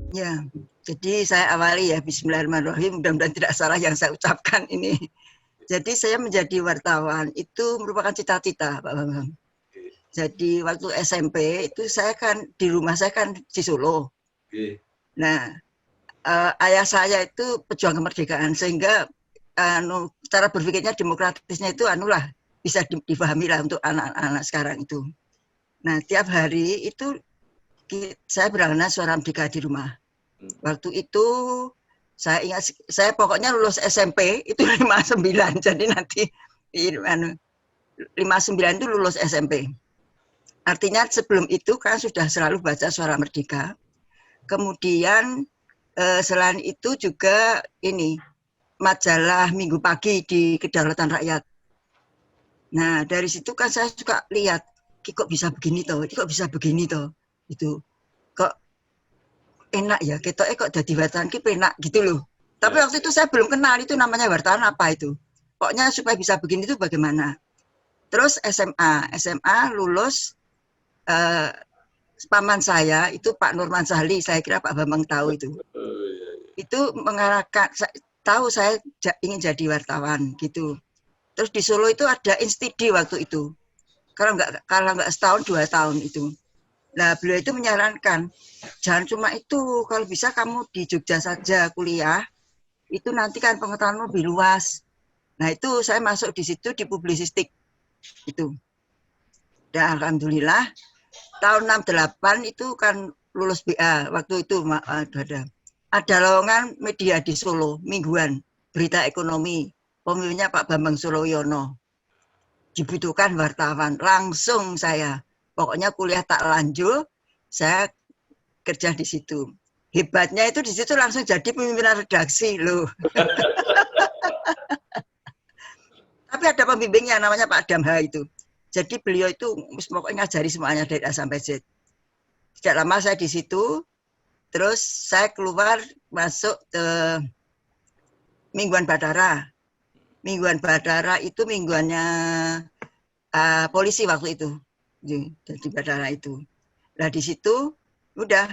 Ya, jadi saya awali ya, Bismillahirrahmanirrahim, mudah-mudahan tidak salah yang saya ucapkan ini. Jadi saya menjadi wartawan itu merupakan cita-cita, Pak Bambang. Jadi waktu SMP itu saya kan di rumah saya kan di Solo. Nah, ayah saya itu pejuang kemerdekaan sehingga cara berpikirnya demokratisnya itu anulah bisa dipahami lah untuk anak-anak sekarang itu. Nah, tiap hari itu saya berangkat suara merdeka di rumah. Waktu itu saya ingat, saya pokoknya lulus SMP itu 59, jadi nanti 59 itu lulus SMP. Artinya sebelum itu kan sudah selalu baca Suara Merdeka. Kemudian selain itu juga ini majalah Minggu Pagi di Kedaulatan Rakyat. Nah dari situ kan saya suka lihat, kok bisa begini toh, kok bisa begini toh, itu kok enak ya, kok jadi wartawan ki enak gitu loh. Tapi waktu itu saya belum kenal itu namanya wartawan apa itu. Pokoknya supaya bisa begini itu bagaimana. Terus SMA lulus, paman saya itu Pak Nurman Sahli, saya kira Pak Bambang tahu itu. Itu mengarahkan, tahu saya ingin jadi wartawan gitu. Terus di Solo itu ada Instidi waktu itu. Kalau nggak setahun 2 tahun itu. Nah beliau itu menyarankan, jangan cuma itu, kalau bisa kamu di Jogja saja kuliah, itu nanti kan pengetahuanmu lebih luas. Nah itu saya masuk di situ di publisistik itu. Dan alhamdulillah tahun 68 itu kan lulus BA waktu itu ada lowongan media di Solo mingguan, berita ekonomi, pemimpinnya Pak Bambang Suroyono, dibutuhkan wartawan, langsung saya pokoknya kuliah tak lanjut, saya kerja di situ. Hebatnya itu di situ langsung jadi pemimpinan redaksi loh. Tapi ada pembimbingnya namanya Pak Damha itu. Jadi beliau itu pokoknya ngajari semuanya dari A sampai Z. Tidak lama saya di situ, terus saya keluar masuk ke Mingguan Badara. Mingguan Badara itu mingguannya polisi waktu itu. Jadi Badara itu. Nah di situ udah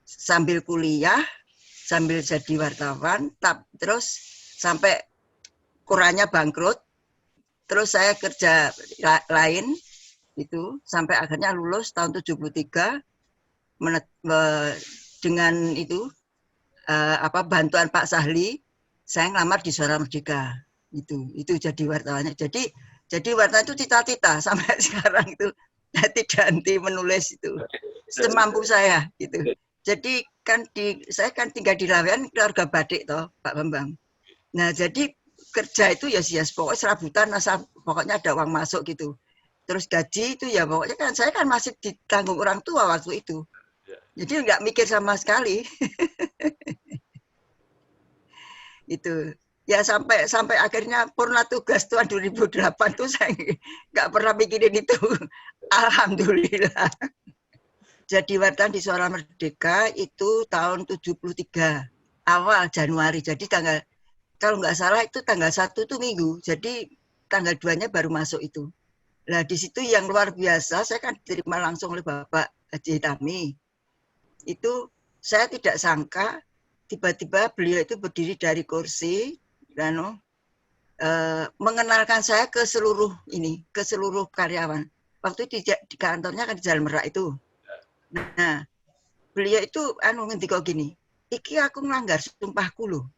sambil kuliah, sambil jadi wartawan, terus sampai korannya bangkrut, terus saya kerja lain itu sampai akhirnya lulus tahun 73 dengan itu bantuan Pak Sahli, saya ngelamar di Suara Merdeka. Itu jadi wartawannya. Jadi wartawan itu cita-cita sampai sekarang itu tidak henti menulis itu semampu saya gitu. Jadi kan saya kan tinggal di Lawean, keluarga badik toh Pak Bambang. Nah jadi kerja itu ya pokoknya serabutan asal pokoknya ada uang masuk gitu. Terus gaji itu ya pokoknya kan saya kan masih ditanggung orang tua waktu itu. Jadi nggak mikir sama sekali. Itu ya sampai akhirnya purna tugas tahun 2008 tuh saya nggak pernah mikirin itu. Alhamdulillah. Jadi wartawan di Suara Merdeka itu tahun 73 awal Januari. Jadi kalau nggak salah itu tanggal 1 itu minggu. Jadi tanggal 2-nya baru masuk itu. Nah di situ yang luar biasa, saya kan diterima langsung oleh Bapak Haji Hitami. Itu saya tidak sangka tiba-tiba beliau itu berdiri dari kursi dan mengenalkan saya ke seluruh karyawan. Waktu itu di kantornya kan di Jalan Merak itu. Nah, beliau itu ngendiko gini, iki aku ngelanggar sumpahku loh.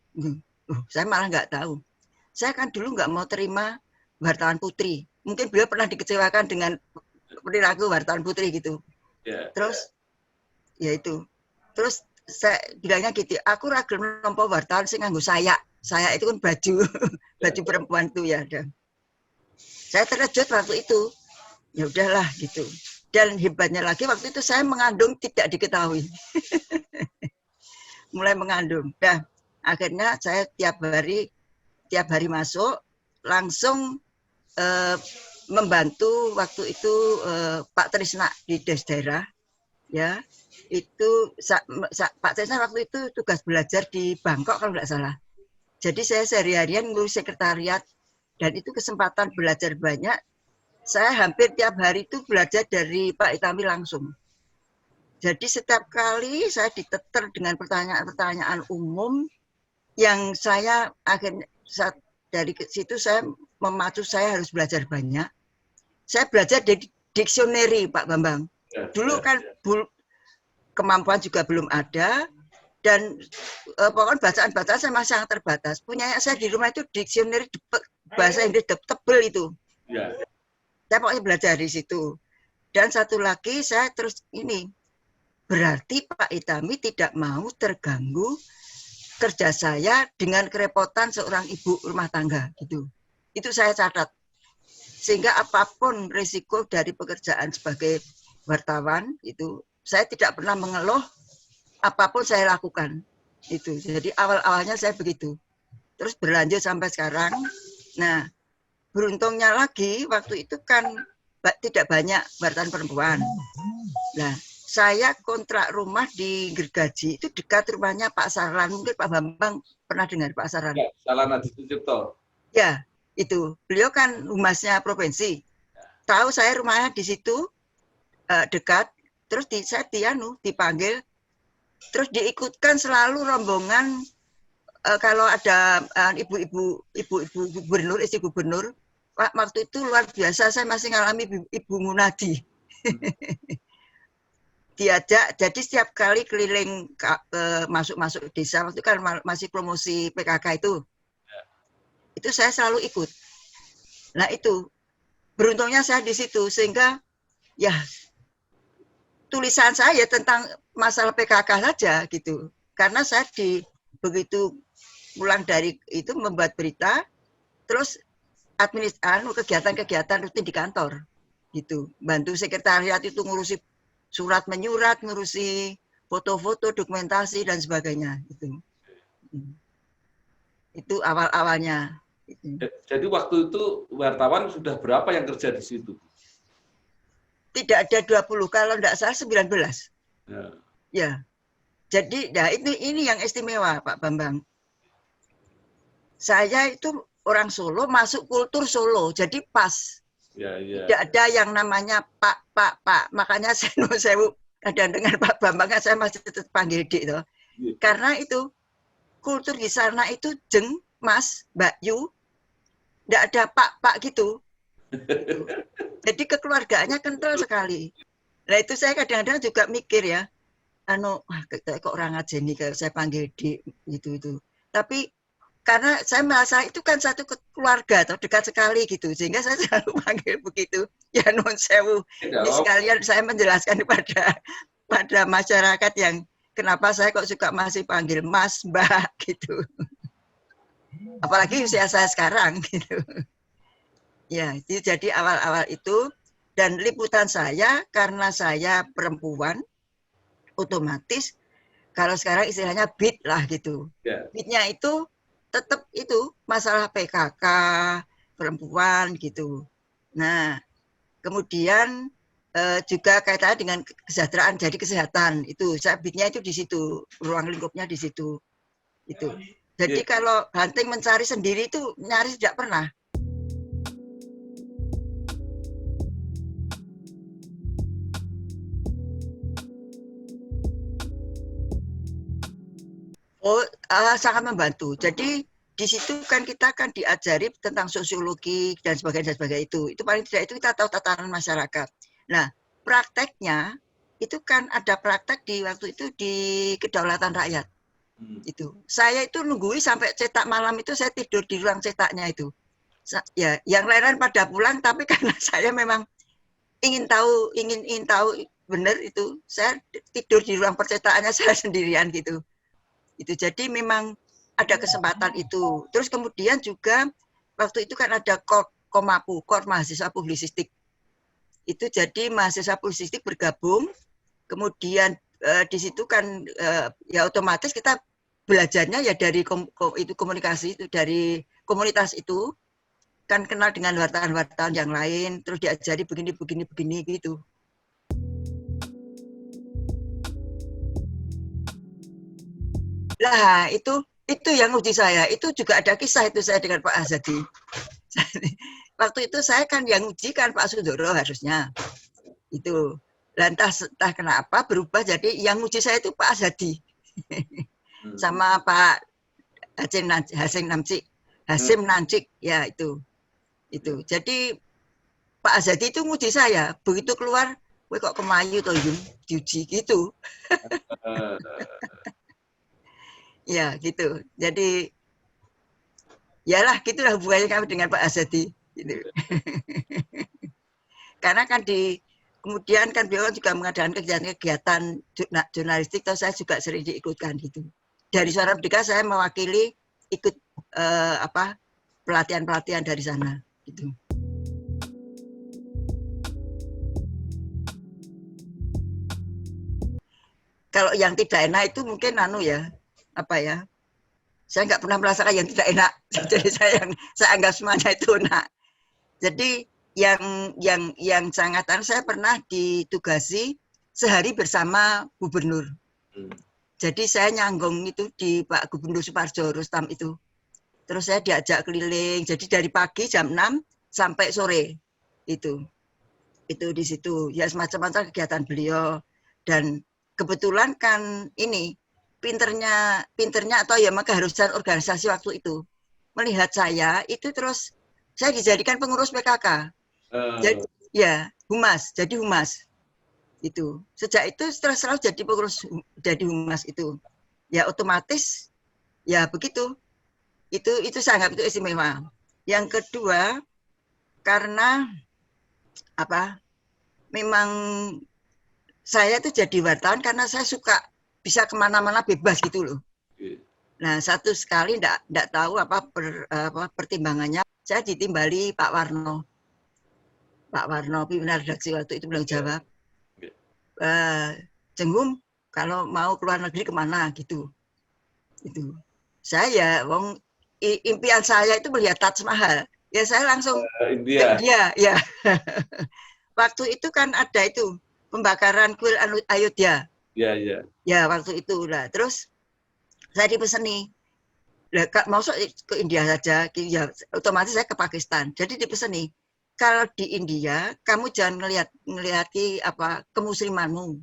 Saya malah nggak tahu. Saya kan dulu nggak mau terima wartawan putri. Mungkin beliau pernah dikecewakan dengan perilaku wartawan putri gitu. Terus ya itu. Terus saya bilangnya gitu, aku ragu nompo wartawan sing nganggo saya itu kan baju perempuan tuh ya. Saya terkejut waktu itu. Ya udahlah gitu. Dan hebatnya lagi waktu itu saya mengandung tidak diketahui. Mulai mengandung. Nah, akhirnya saya tiap hari masuk langsung membantu waktu itu Pak Trisna di Desdaerah ya. Itu Pak Trisna waktu itu tugas belajar di Bangkok kalau nggak salah. Jadi saya sehari-harian ngurus sekretariat dan itu kesempatan belajar banyak. Saya hampir tiap hari itu belajar dari Pak Hitami langsung. Jadi setiap kali saya diteter dengan pertanyaan-pertanyaan umum yang saya akhirnya dari situ saya memacu saya harus belajar banyak. Saya belajar dari dictionary Pak Bambang. Dulu kan kemampuan juga belum ada dan pokoknya bacaan-bacaan saya masih sangat terbatas. Punya saya di rumah itu dictionary bahasa Inggris tebel itu. Saya pokoknya belajar di situ. Dan satu lagi saya terus ini, berarti Pak Itami tidak mau terganggu kerja saya dengan kerepotan seorang ibu rumah tangga gitu. Itu saya catat. Sehingga apapun risiko dari pekerjaan sebagai wartawan itu saya tidak pernah mengeluh, apapun saya lakukan. Itu. Jadi awal-awalnya saya begitu. Terus berlanjut sampai sekarang. Nah, beruntungnya lagi waktu itu kan tidak banyak wartawan perempuan. Nah, saya kontrak rumah di Gergaji, itu dekat rumahnya Pak Sarlan. Mungkin Pak Bambang pernah dengar Pak Sarlan. Ya, Sarlan Adi Sucipto. Ya, itu. Beliau kan humasnya provinsi. Tahu saya rumahnya di situ, dekat. Terus saya dipanggil. Terus diikutkan selalu rombongan kalau ada ibu-ibu gubernur, istri gubernur. Waktu itu luar biasa, saya masih ngalami Ibu Munadi. Diajak, jadi setiap kali keliling masuk-masuk desa, waktu itu kan masih promosi PKK itu saya selalu ikut. Nah itu, beruntungnya saya di situ, sehingga ya tulisan saya tentang masalah PKK saja gitu. Karena saya begitu pulang dari itu membuat berita, terus kegiatan-kegiatan rutin di kantor gitu, bantu sekretariat itu ngurusi surat menyurat, ngurusi foto-foto, dokumentasi dan sebagainya itu awal-awalnya. Jadi waktu itu wartawan sudah berapa yang kerja di situ? Tidak ada 20, kalau tidak salah 19. Ya. Jadi nah ini yang istimewa Pak Bambang. Saya itu orang Solo, masuk kultur Solo, jadi pas. Tidak ada yang namanya Pak. Makanya saya kadang dengan Pak Bambang saya masih tetap panggil Dik toh. Karena itu kultur di sana itu jeng, Mas, Mbak Yu, tidak ada Pak gitu. Jadi kekeluargaannya kental sekali. Nah itu saya kadang-kadang juga mikir ya, kok orang aja nih kalau saya panggil Dik gitu. Tapi karena saya merasa itu kan satu keluarga atau dekat sekali gitu, sehingga saya selalu panggil begitu. Ya non sewu. Ini sekalian saya menjelaskan pada masyarakat yang kenapa saya kok suka masih panggil Mas, Mbak gitu. Apalagi usia saya sekarang gitu. Ya, itu jadi awal-awal itu, dan liputan saya karena saya perempuan, otomatis kalau sekarang istilahnya beat lah gitu. Beatnya itu tetap itu masalah PKK, perempuan gitu. Nah, kemudian juga kaitannya dengan kesejahteraan, jadi kesehatan itu saya beatnya itu di situ, ruang lingkupnya di situ. Itu. Jadi kalau hunting mencari sendiri itu nyaris tidak pernah. Sangat membantu. Jadi di situ kan kita kan diajari tentang sosiologi dan sebagainya itu. Itu paling tidak itu kita tahu tatanan masyarakat. Nah, prakteknya itu kan ada praktek di waktu itu di Kedaulatan Rakyat. Itu. Saya itu nungguin sampai cetak malam itu saya tidur di ruang cetaknya itu. Ya, yang lain-lain pada pulang tapi karena saya memang ingin tahu benar itu, saya tidur di ruang percetakannya saya sendirian gitu. Itu jadi memang ada kesempatan itu. Terus kemudian juga waktu itu kan ada Komapu, Kor Mahasiswa Publisistik. Itu jadi mahasiswa publisistik bergabung, kemudian di situ kan ya otomatis kita belajarnya ya dari itu komunikasi itu, dari komunitas itu kan kenal dengan wartawan-wartawan yang lain, terus diajari begini gitu. Lah itu yang uji saya, itu juga ada kisah itu saya dengan Pak Azadi. Waktu itu saya kan yang uji kan Pak Sundoro harusnya. Itu. entah kenapa berubah jadi yang nguji saya itu Pak Azadi sama Pak Hasim Nancik ya itu. Jadi Pak Azadi itu nguji saya, begitu keluar, "Weh kok kemayu toh Yun, diuji," gitu. Ya gitu. Jadi yalah gitulah hubungannya kami dengan Pak Azadi. Gitu. Karena kan kemudian kan beliau juga mengadakan kegiatan-kegiatan jurnalistik, atau saya juga sering diikutkan gitu. Dari Suara Merdeka saya mewakili ikut pelatihan-pelatihan dari sana gitu. Kalau yang tidak enak itu mungkin saya nggak pernah merasakan yang tidak enak. Jadi saya anggap semuanya itu enak. Jadi yang sangat saya pernah ditugasi sehari bersama gubernur. Jadi saya nyanggung itu di Pak Gubernur Suparjo Rustam itu. Terus saya diajak keliling. Jadi dari pagi jam 6 sampai sore itu di situ. Ya semacam kegiatan beliau. Dan kebetulan kan ini pinternya atau ya keharusan organisasi waktu itu melihat saya itu, terus saya dijadikan pengurus PKK. Jadi ya humas itu. Sejak itu selalu jadi pengurus, jadi humas itu. Ya otomatis ya begitu. Itu saya anggap itu istimewa. Yang kedua karena memang saya itu jadi wartawan karena saya suka bisa kemana-mana bebas gitu loh. Nah satu sekali enggak tahu pertimbangannya, saya ditimbali Pak Warno, pimpinan redaksi waktu itu bilang jawab, Jenggum kalau mau keluar negeri kemana gitu. Itu saya impian saya itu melihat Taj Mahal, ya saya langsung India. Ya. Waktu itu kan ada itu pembakaran kuil Ayodhya. Ya waktu itu lah. Terus saya dipeseni, masuk ke India saja, ya otomatis saya ke Pakistan. Jadi dipeseni, kalau di India kamu jangan ngeliati kemuslimanmu.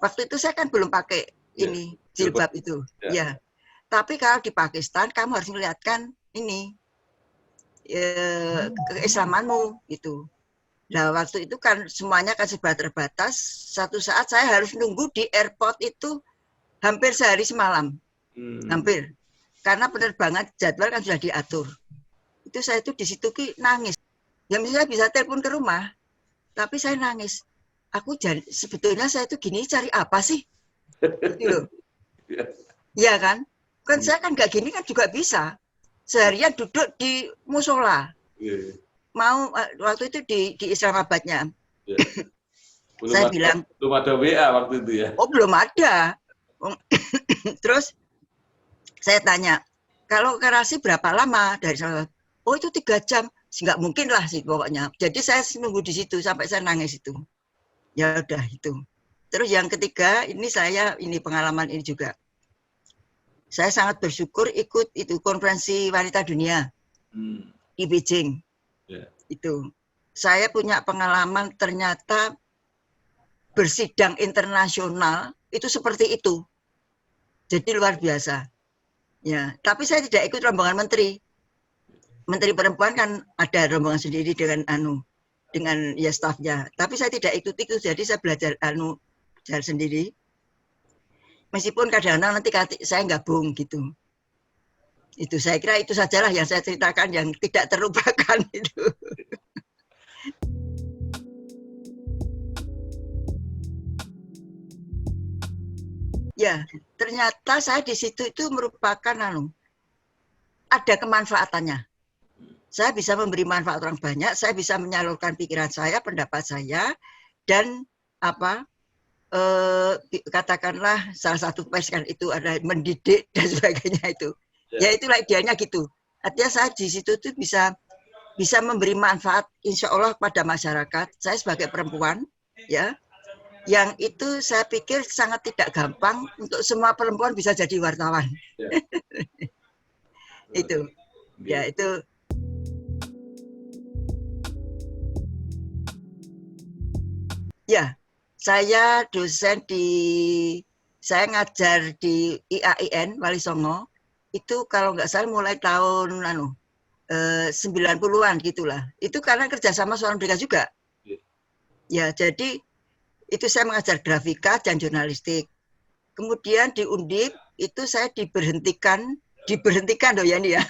Waktu itu saya kan belum pakai ini jilbab itu. Ya. Tapi kalau di Pakistan kamu harus melihatkan ini keislamanmu gitu. Nah waktu itu kan semuanya kan serba terbatas. Satu saat saya harus nunggu di airport itu hampir sehari semalam, hampir, karena penerbangan jadwal kan sudah diatur. Itu saya itu di situ nangis. Ya misalnya bisa telepon ke rumah, tapi saya nangis. Sebetulnya saya itu gini cari apa sih? Gitu loh. Iya kan? Kan saya kan nggak gini kan juga bisa. Seharian duduk di musola. Mau waktu itu di Islamabadnya. Saya bilang belum ada WA waktu itu ya. Oh belum ada. Terus saya tanya, kalau ke Rasi berapa lama dari sana? Oh itu 3 jam. Nggak mungkin lah sih pokoknya. Jadi saya nunggu di situ sampai saya nangis itu. Ya udah itu. Terus yang ketiga ini pengalaman ini juga. Saya sangat bersyukur ikut itu konferensi wanita dunia di Beijing. Itu saya punya pengalaman, ternyata bersidang internasional itu seperti itu. Jadi luar biasa. Ya, tapi saya tidak ikut rombongan menteri. Menteri perempuan kan ada rombongan sendiri dengan ya stafnya. Tapi saya tidak ikut itu, jadi saya belajar sendiri. Meskipun kadang-kadang nanti saya gabung gitu. Itu saya kira itu sajalah yang saya ceritakan yang tidak terlupakan itu. Ya, ternyata saya di situ itu merupakan ada kemanfaatannya. Saya bisa memberi manfaat orang banyak, saya bisa menyalurkan pikiran saya, pendapat saya, dan katakanlah salah satu pers kan itu ada mendidik dan sebagainya itu. Ya itulah idealnya gitu. Artinya saya di situ tuh bisa memberi manfaat insya Allah pada masyarakat. Saya sebagai perempuan, ya, yang itu saya pikir sangat tidak gampang untuk semua perempuan bisa jadi wartawan. Itu, ya itu. Ya, Saya saya ngajar di IAIN Wali Songo. Itu kalau nggak salah mulai tahun 90-an gitulah. Itu karena kerjasama Suara Merdeka juga. Ya, jadi itu saya mengajar grafika dan jurnalistik. Kemudian di Undip itu saya diberhentikan loh ya ini ya.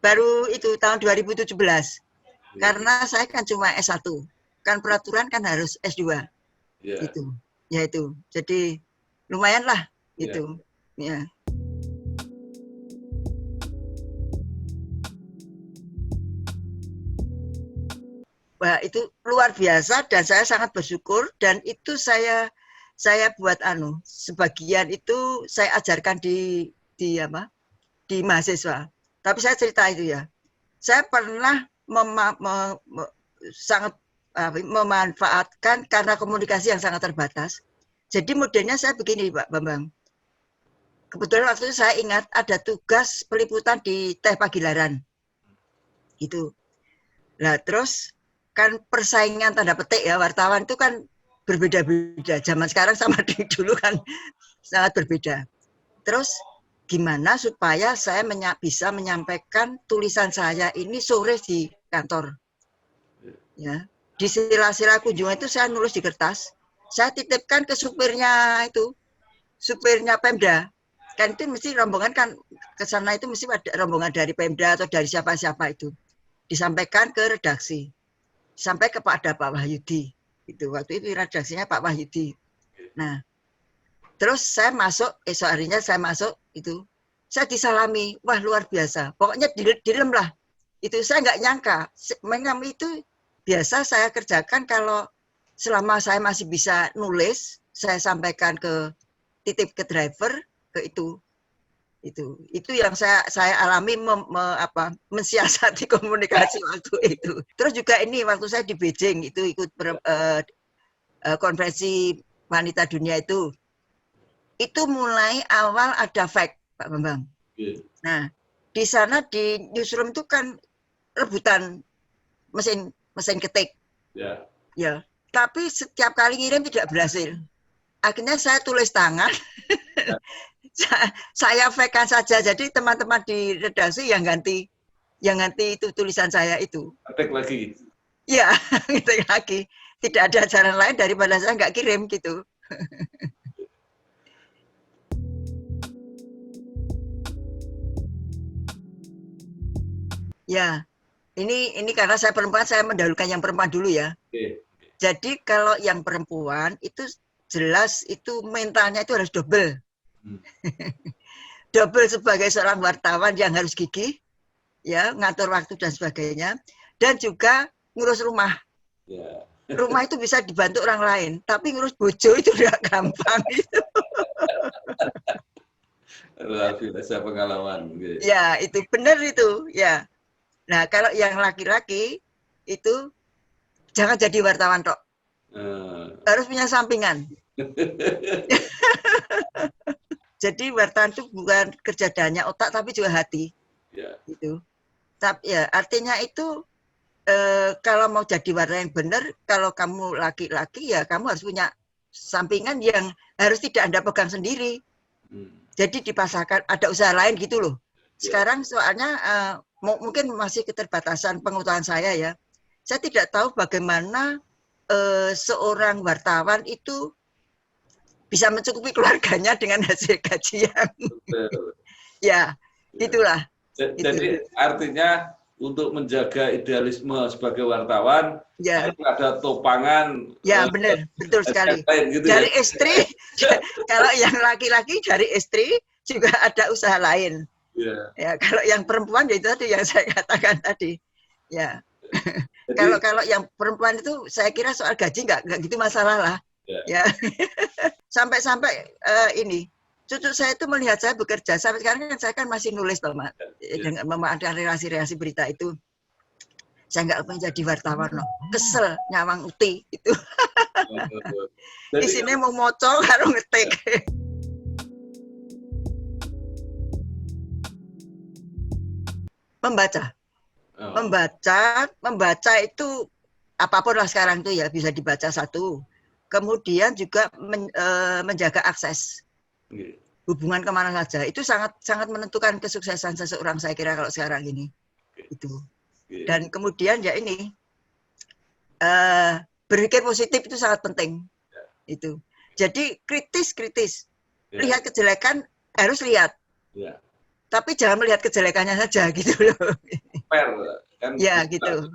Baru itu tahun 2017. Karena saya kan cuma S1. Kan peraturan kan harus S2. Gitu. Ya itu. Jadi lumayan lah gitu. Ya. Wah, itu luar biasa dan saya sangat bersyukur dan itu saya buat sebagian itu saya ajarkan di mahasiswa. Tapi saya cerita itu ya. Saya pernah sangat memanfaatkan karena komunikasi yang sangat terbatas. Jadi modelnya saya begini, Pak Bambang. Kebetulan waktu itu saya ingat ada tugas peliputan di Teh Pagilaran. Itu. Nah, terus kan persaingan tanda petik ya, wartawan itu kan berbeda-beda. Zaman sekarang sama di dulu kan sangat berbeda. Terus gimana supaya saya bisa menyampaikan tulisan saya ini sore di kantor. Ya, di sela-sela kunjungan itu saya nulis di kertas. Saya titipkan ke supirnya Pemda. Kan itu mesti rombongan kan ke sana itu mesti ada rombongan dari Pemda atau dari siapa-siapa itu. Disampaikan ke redaksi. Sampai kepada Pak Wahyudi. Itu waktu itu redaksinya Pak Wahyudi. Nah, terus saya masuk, esok harinya saya masuk itu. Saya disalami, wah luar biasa. Pokoknya dilem lah. Itu saya nggak nyangka. Memang itu biasa saya kerjakan kalau selama saya masih bisa nulis, saya sampaikan titip ke driver, ke itu yang saya alami mensiasati komunikasi waktu itu. Terus juga ini waktu saya di Beijing itu ikut konferensi wanita dunia itu mulai awal ada fact Pak Bambang. Nah di sana di newsroom itu kan rebutan mesin ketik. Ya. Tapi setiap kali ngirim tidak berhasil. Akhirnya saya tulis tangan. Saya fake-kan saja. Jadi teman-teman di redaksi yang ganti itu tulisan saya itu. Ketik lagi. Iya, ketik lagi. Tidak ada jalan lain daripada saya nggak kirim gitu. Ya, ini karena saya perempuan, saya mendahulukan yang perempuan dulu ya. Jadi kalau yang perempuan itu jelas itu mentalnya itu harus double. Double sebagai seorang wartawan yang harus gigih, ya ngatur waktu dan sebagainya, dan juga ngurus rumah. Rumah itu bisa dibantu orang lain, tapi ngurus bojo itu tidak gampang itu. Luar biasa pengalaman. Ya itu benar itu ya. Nah kalau yang laki-laki itu jangan jadi wartawan tok, harus punya sampingan. Jadi wartawan itu bukan kerja hanya otak tapi juga hati. Gitu. Tapi ya artinya itu kalau mau jadi wartawan yang benar, kalau kamu laki-laki ya kamu harus punya sampingan yang harus tidak Anda pegang sendiri. Jadi dipasarkan ada usaha lain gitu loh. Sekarang soalnya mungkin masih keterbatasan pengetahuan saya ya. Saya tidak tahu bagaimana seorang wartawan itu bisa mencukupi keluarganya dengan hasil gaji yang ya itulah. Jadi artinya untuk menjaga idealisme sebagai wartawan, ada topangan. Ya benar, betul sekali. Gitu dari istri, kalau yang laki-laki dari istri juga ada usaha lain. Ya kalau yang perempuan itu tadi yang saya katakan tadi. Ya. Jadi, kalau yang perempuan itu saya kira soal gaji nggak gitu masalah lah. Ya. Sampai-sampai ini cucu saya itu melihat saya bekerja sampai sekarang kan saya kan masih nulis loh Mak. Dengan memanfaatkan relasi-relasi berita itu. Saya nggak pengen jadi wartawan loh. Kesel nyawang uti itu. Di sini mau moco karo ngetik. Membaca itu apapun lah sekarang itu ya bisa dibaca satu. Kemudian juga menjaga akses hubungan kemana saja. Itu sangat sangat menentukan kesuksesan seseorang saya kira kalau sekarang ini. Itu. Dan kemudian ya ini berpikir positif itu sangat penting. Itu. Jadi kritis. Lihat kejelekan harus lihat. Tapi jangan melihat kejelekannya saja gitu loh. Fair kan. Ya gitu.